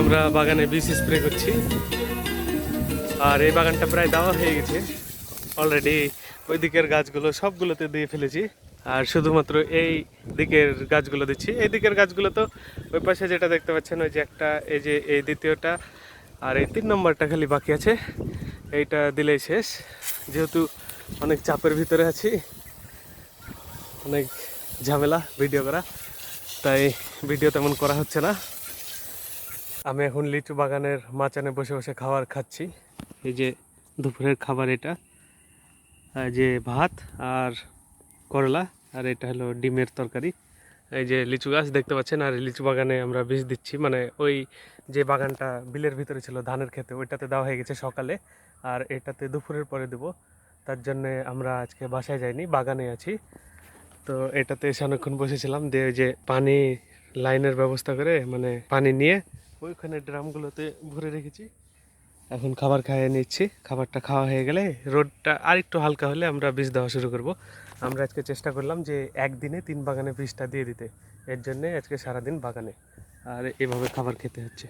আমরা বাগানে বীজ স্প্রে করছি। আর এই বাগানটা প্রায় দেওয়া হয়ে গেছে অলরেডি। ওই দিকের গাছগুলো সবগুলোতে দিয়ে ফেলেছি, আর শুধুমাত্র এই দিকের গাছগুলো দিচ্ছি। এই দিকের গাছগুলো তো ওই পাশে যেটা দেখতে পাচ্ছেন, ওই যে একটা, এই যে এই দ্বিতীয়টা আর এই 3 নম্বরটা খালি বাকি আছে, এইটা দিলেই শেষ। যেহেতু অনেক চাপের ভিতরে আছি, অনেক ঝামেলা ভিডিও করা, তাই ভিডিও তেমন করা হচ্ছে না। আমি এখন লিচু বাগানের মাচানে বসে বসে খাবার খাচ্ছি। এই যে দুপুরের খাবার এটা, আর যে ভাত আর করলা, আর এটা হলো ডিমের তরকারি। এই যে লিচু গাছ দেখতে পাচ্ছেন, আর লিচু বাগানে আমরা বীজ দিচ্ছি। মানে ওই যে বাগানটা বিলের ভিতরে ছিল ধানের খেতে, ওইটাতে দেওয়া হয়ে গেছে সকালে, আর এটাতে দুপুরের পরে দেব। তার জন্যে আমরা আজকে বাসায় যাইনি, বাগানে আছি। তো এটাতে এসে অনেকক্ষণ বসেছিলাম, দিয়ে ওই যে পানি লাইনের ব্যবস্থা করে, মানে পানি নিয়ে ওইখানে ড্রামগুলোতে ভরে রেখেছি। এখন খাবার খাইয়ে নিচ্ছি। খাবারটা খাওয়া হয়ে গেলে, রোদটা আর একটু হালকা হলে আমরা বীজ দেওয়া শুরু করব। আমরা আজকে চেষ্টা করলাম যে একদিনে 3 বাগানে বীজটা দিয়ে দিতে, এর জন্যে আজকে সারাদিন বাগানে, আর এভাবে খাবার খেতে হচ্ছে।